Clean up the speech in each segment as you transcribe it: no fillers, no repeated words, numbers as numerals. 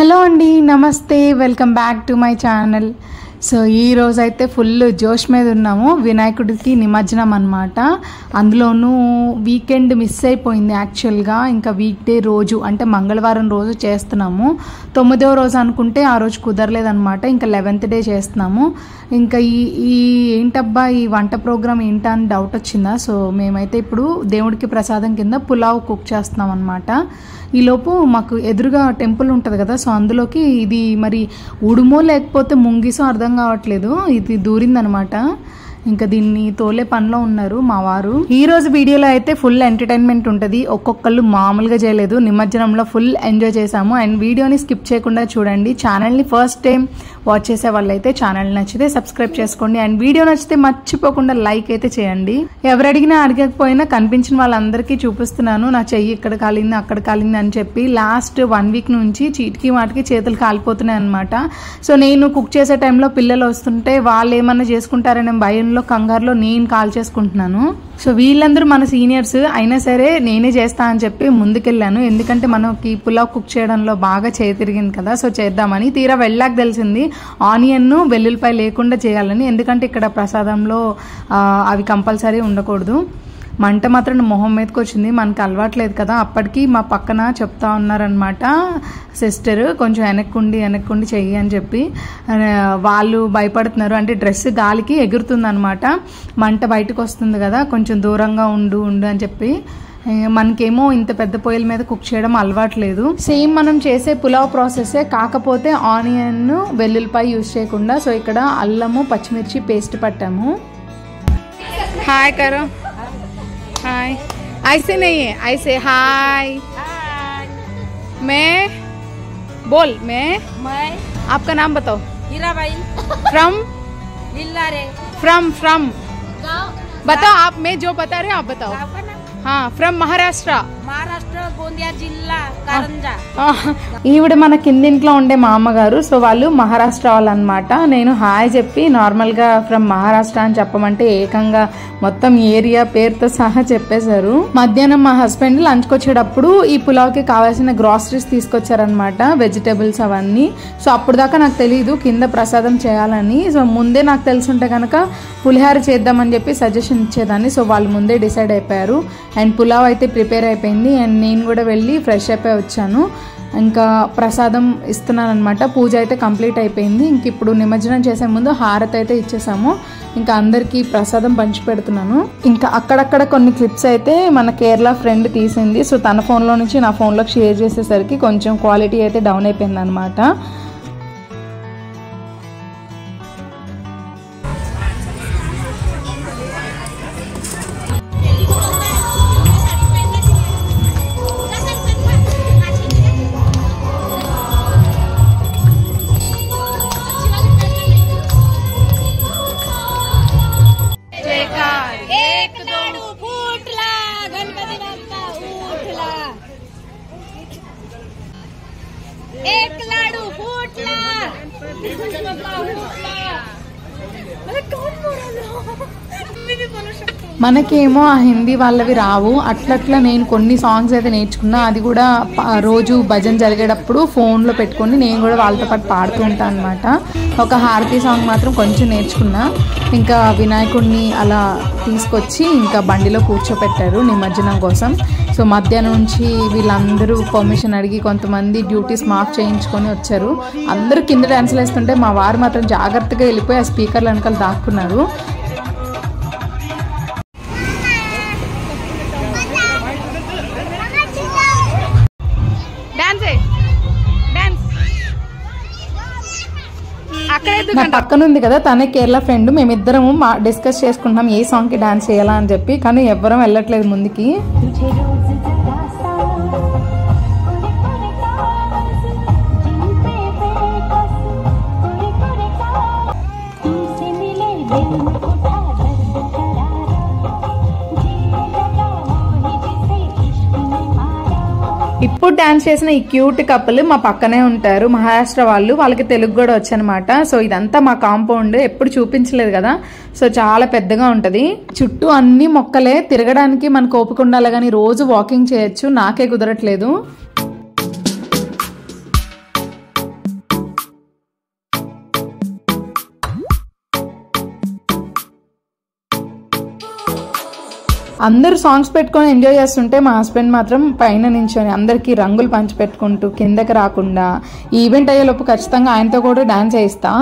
Hello అండి, నమస్తే, welcome back to my channel. So ఈ రోజు అయితే ఫుల్ జోష్ మీద ఉన్నాము. వినాయకుడికి నిమజ్జనం అన్నమాట. అందులోనూ వీకెండ్ మిస్ అయిపోయింది యాక్చువల్గా. ఇంకా వీక్ డే రోజు అంటే మంగళవారం రోజు చేస్తున్నాము. 9వ రోజు అనుకుంటే ఆ రోజు కుదరలేదన్నమాట. ఇంకా 11th డే చేస్తున్నాము. ఇంకా ఈ ఏంటబ్బా ఈ వంట ప్రోగ్రామ్ ఏంటా అని డౌట్ వచ్చిందా. సో మేమైతే ఇప్పుడు దేవుడికి ప్రసాదం కింద పులావ్ కుక్ చేస్తున్నాం అనమాట. ఈలోపు మాకు ఎదురుగా టెంపుల్ ఉంటుంది కదా, సో అందులోకి ఇది మరి ఉడుమో లేకపోతే ముంగిసో అర్థం కావట్లేదు, ఇది దూరిందనమాట. ఇంకా దీన్ని తోలే పనిలో ఉన్నారు మా వారు. ఈ రోజు వీడియోలో అయితే ఫుల్ ఎంటర్టైన్మెంట్ ఉంటుంది. ఒక్కొక్కళ్ళు మామూలుగా చేయలేదు. నిమజ్జనంలో ఫుల్ ఎంజాయ్ చేసాము. అండ్ వీడియోని స్కిప్ చేయకుండా చూడండి. ఛానల్ని ఫస్ట్ టైం వాచ్ చేసే వాళ్ళైతే ఛానల్ నచ్చితే సబ్స్క్రైబ్ చేసుకోండి. అండ్ వీడియో నచ్చితే మర్చిపోకుండా లైక్ అయితే చేయండి. ఎవరు అడిగినా అడగకపోయినా కనిపించిన వాళ్ళందరికీ చూపిస్తున్నాను నా చెయ్యి ఇక్కడ కాలింది అక్కడ కాలింది అని చెప్పి. లాస్ట్ 1 వీక్ నుంచి చీటికి వాటికి చేతులు కాలిపోతున్నాయి అనమాట. సో నేను కుక్ చేసే టైంలో పిల్లలు వస్తుంటే వాళ్ళు ఏమన్నా చేసుకుంటారనే భయంలో కంగారులో నేను కాల్ చేసుకుంటున్నాను. సో వీళ్ళందరూ మన సీనియర్స్ అయినా సరే నేనే చేస్తా అని చెప్పి ముందుకెళ్ళాను. ఎందుకంటే మనకి పులావ్ కుక్ చేయడంలో బాగా చేయి తిరిగింది కదా, సో చేద్దామని. తీరా వెళ్ళాక తెలిసింది ఆనియన్ వెల్లుల్లిపాయ లేకుండా చేయాలని. ఎందుకంటే ఇక్కడ ప్రసాదంలో అవి కంపల్సరీ ఉండకూడదు. మంట మాత్రం మొహం మీదకి వచ్చింది. మనకు అలవాట్లేదు కదా. అప్పటికి మా పక్కన చెప్తా ఉన్నారనమాట సిస్టర్, కొంచెం వెనక్కుండి చెయ్యి అని చెప్పి. వాళ్ళు భయపడుతున్నారు. అంటే డ్రెస్ గాలికి ఎగురుతుంది అనమాట. మంట బయటకు వస్తుంది కదా, కొంచెం దూరంగా ఉండు అని చెప్పి. మనకేమో ఇంత పెద్ద పొయ్యిల మీద కుక్ చేయడం అలవాట్లేదు. సేమ్ మనం చేసే పులావ్ ప్రాసెసే, కాకపోతే ఆనియన్ వెల్లుల్లిపాయ యూజ్ చేయకుండా. సో ఇక్కడ అల్లము పచ్చిమిర్చి పేస్ట్ పట్టాము. హాయ్ కరో, हाय, ऐसे नहीं है, ऐसे हाय। मैं बोल, मैं आपका नाम बताओ। हीराबाई। फ्रॉम लिल्लारे। फ्रॉम बताओ आप, मैं जो बता रहे आप बताओ। हाँ, फ्रॉम महाराष्ट्र गोंदिया जिल्ला कारंजा। ఈవిడ మన కిందింట్లో ఉండే మా అమ్మగారు. సో వాళ్ళు మహారాష్ట్ర వాళ్ళు అనమాట. నేను హాయ్ చెప్పి నార్మల్గా ఫ్రమ్ మహారాష్ట్ర అని చెప్పమంటే ఏకంగా మొత్తం ఏరియా పేరుతో సహా చెప్పేశారు. మధ్యాహ్నం మా హస్బెండ్ లంచ్కి వచ్చేటప్పుడు ఈ పులావ్కి కావాల్సిన గ్రాసరీస్ తీసుకొచ్చారనమాట, వెజిటేబుల్స్ అవన్నీ. సో అప్పుడు దాకా నాకు తెలియదు కింద ప్రసాదం చేయాలని. సో ముందే నాకు తెలుసుంటే కనుక పులిహార చేద్దామని చెప్పి సజెషన్ ఇచ్చేదాన్ని. సో వాళ్ళు ముందే డిసైడ్ అయిపోయారు. అండ్ పులావ్ అయితే ప్రిపేర్ అయిపోయింది. అండ్ నేను కూడా వెళ్ళి ఫ్రెష్ అయిపోయి వచ్చాను. ఇంకా ప్రసాదం ఇస్తున్నాను అనమాట. పూజ అయితే కంప్లీట్ అయిపోయింది. ఇంక ఇప్పుడు నిమజ్జనం చేసే ముందు హారతి అయితే ఇచ్చేసాము. ఇంకా అందరికీ ప్రసాదం పంచి పెడుతున్నాను. ఇంకా అక్కడక్కడ కొన్ని క్లిప్స్ అయితే మన కేరళ ఫ్రెండ్ తీసింది. సో తన ఫోన్లో నుంచి నా ఫోన్లోకి షేర్ చేసేసరికి కొంచెం క్వాలిటీ అయితే డౌన్ అయిపోయింది అనమాట. एक लाडू फूटला। మనకేమో ఆ హిందీ వాళ్ళవి రావు. అట్లట్లా నేను కొన్ని సాంగ్స్ అయితే నేర్చుకున్నా. అది కూడా రోజు భజన జరిగేటప్పుడు ఫోన్లో పెట్టుకొని నేను కూడా వాళ్ళతో పాటు పాడుతూ ఉంటాను అనమాట. ఒక హారతి సాంగ్ మాత్రం కొంచెం నేర్చుకున్నా. ఇంకా వినాయకుడిని అలా తీసుకొచ్చి ఇంకా బండిలో కూర్చోపెట్టారు నిమజ్జనం కోసం. సో మధ్యాహ్నం నుంచి వీళ్ళందరూ పర్మిషన్ అడిగి కొంతమంది డ్యూటీస్ మాఫ్ చేయించుకొని వచ్చారు. అందరూ కింద డ్యాన్సులు వేస్తుంటే మా వారు మాత్రం జాగ్రత్తగా వెళ్ళిపోయి ఆ స్పీకర్ల వెనకాల దాక్కున్నారు. నా పక్కన ఉంది కదా తనే కేరళ ఫ్రెండ్. మేమిద్దరము డిస్కస్ చేసుకుంటున్నాం ఏ సాంగ్కి డాన్స్ చేయాలా అని చెప్పి. కానీ ఎవ్వరం వెళ్ళట్లేదు ముందుకి. ఇప్పుడు డాన్స్ చేసిన ఈ క్యూట్ కపుల్ మా పక్కనే ఉంటారు, మహారాష్ట్ర వాళ్ళు. వాళ్ళకి తెలుగు కూడా వచ్చనమాట. సో ఇదంతా మా కాంపౌండ్, ఎప్పుడు చూపించలేదు కదా. సో చాలా పెద్దగా ఉంటది. చుట్టూ అన్ని మొక్కలే. తిరగడానికి మనకు ఓపిక ఉండాలి కానీ రోజు వాకింగ్ చేయొచ్చు. నాకే కుదరట్లేదు. అందరూ సాంగ్స్ పెట్టుకొని ఎంజాయ్ చేస్తుంటే మా హస్బెండ్ మాత్రం పైన నించొని అందరికీ రంగులు పంచి పెట్టుకుంటూ కిందకి రాకుండా ఈ ఈవెంట్ అయ్యేలోపు ఖచ్చితంగా ఆయనతో కూడా డాన్స్ చేయిస్తా.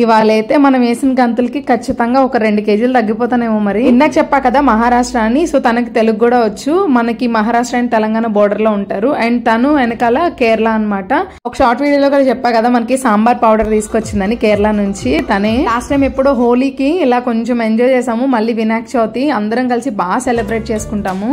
ఇవాళ అయితే మనం వేసిన గంతులకి ఖచ్చితంగా ఒక 2 కేజీలు తగ్గిపోతానేమో. మరి ఇందాక చెప్పా కదా మహారాష్ట్ర అని, సో తనకి తెలుగు కూడా వచ్చు. మనకి మహారాష్ట్ర అండ్ తెలంగాణ బోర్డర్ లో ఉంటారు, అండ్ తను వెనకాల కేరళ అన్నమాట. ఒక షార్ట్ వీడియోలో కూడా చెప్పా కదా మనకి సాంబార్ పౌడర్ తీసుకొచ్చిందని కేరళ నుంచి. తనే లాస్ట్ టైం ఎప్పుడో హోలీకి ఇలా కొంచెం ఎంజాయ్ చేసాము, మళ్ళీ వినాయక చవితి అందరం కలిసి బాగా సెలబ్రేట్ చేసుకుంటాము.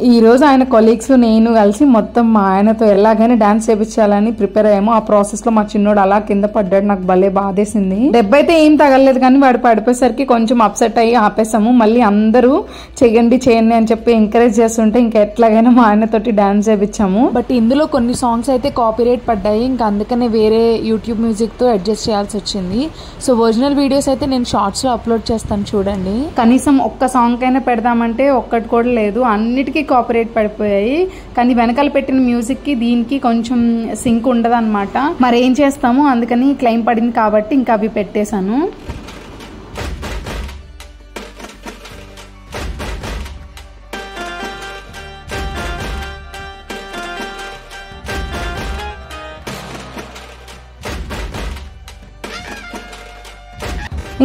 ఈరోజు ఆయన కొలీగ్స్ నేను కలిసి మొత్తం మా ఆయనతో ఎలాగైనా డాన్స్ చేయించాలని ప్రిపేర్ అయ్యాము. ఆ ప్రాసెస్ లో మా చిన్నోడు అలా కింద పడ్డాడు. నాకు భలే బాధేసింది. దెబ్బ అయితే ఏం తగలేదు కానీ వాడు పడిపోయేసరికి కొంచెం అప్సెట్ అయ్యి ఆపేసాము. మళ్ళీ అందరూ చేయండి అని చెప్పి ఎంకరేజ్ చేస్తుంటే ఇంకా ఎట్లాగైనా మా ఆయనతోటి డాన్స్ చేయించాము. బట్ ఇందులో కొన్ని సాంగ్స్ అయితే కాపీరైట్ పడ్డాయి. ఇంకా అందుకనే వేరే యూట్యూబ్ మ్యూజిక్ తో అడ్జస్ట్ చేయాల్సి వచ్చింది. సో ఒరిజినల్ వీడియోస్ అయితే నేను షార్ట్స్ లో అప్లోడ్ చేస్తాను చూడండి. కనీసం ఒక్క సాంగ్ అయినా పెడదామంటే ఒక్కటి కూడా లేదు. అన్నిటికీ కాపీరైట్ పడిపోయాయి. కానీ వెనకాల పెట్టిన మ్యూజిక్ కి దీనికి కొంచెం సింక్ ఉండదు అనమాట. మరి ఏం చేస్తాము, అందుకని క్లెయిమ్ పడింది కాబట్టి ఇంకా అవి పెట్టేశాను.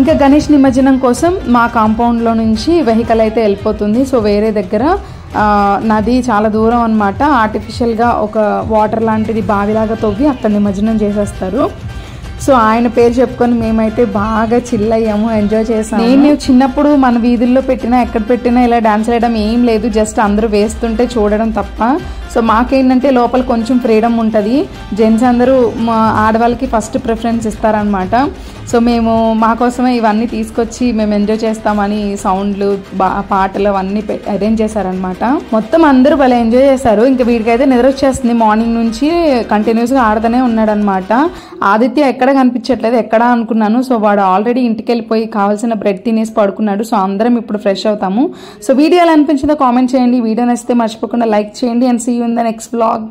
ఇంకా గణేష్ నిమజ్జనం కోసం మా కాంపౌండ్లో నుంచి వెహికల్ అయితే వెళ్ళిపోతుంది. సో వేరే దగ్గర నది చాలా దూరం అనమాట. ఆర్టిఫిషియల్గా ఒక వాటర్ లాంటిది బావిలాగా తవ్వి అక్కడ నిమజ్జనం చేసేస్తారు. సో ఆయన పేరు చెప్పుకొని మేమైతే బాగా చిల్ అయ్యాము, ఎంజాయ్ చేసాము. నేను చిన్నప్పుడు మన వీధుల్లో పెట్టినా ఎక్కడ పెట్టినా ఇలా డాన్స్ వేయడం ఏం లేదు, జస్ట్ అందరూ వేస్తుంటే చూడడం తప్ప. సో మాకేంటంటే లోపల కొంచెం ఫ్రీడమ్ ఉంటుంది. జెంట్స్ అందరూ ఆడవాళ్ళకి ఫస్ట్ ప్రిఫరెన్స్ ఇస్తారనమాట. సో మేము మా కోసమే ఇవన్నీ తీసుకొచ్చి మేము ఎంజాయ్ చేస్తామని సౌండ్లు పాటలు అవన్నీ అరేంజ్ చేశారనమాట. మొత్తం అందరూ భలే ఎంజాయ్ చేశారు. ఇంకా వీడికైతే నిద్ర వచ్చేస్తుంది. మార్నింగ్ నుంచి కంటిన్యూస్గా ఆడుతూనే ఉన్నాడు అనమాట. ఆదిత్య ఎక్కడ కనిపించట్లేదు, ఎక్కడ అనుకున్నాను. సో వాడు ఆల్రెడీ ఇంటికి వెళ్ళిపోయి కావాల్సిన బ్రెడ్ తినేసి పడుకున్నాడు. సో అందరం ఇప్పుడు ఫ్రెష్ అవుతాము. సో వీడియో ఎలా అనిపించిందో కామెంట్ చేయండి. వీడియో నచ్చితే మర్చిపోకుండా లైక్ చేయండి. And see you in the next vlog.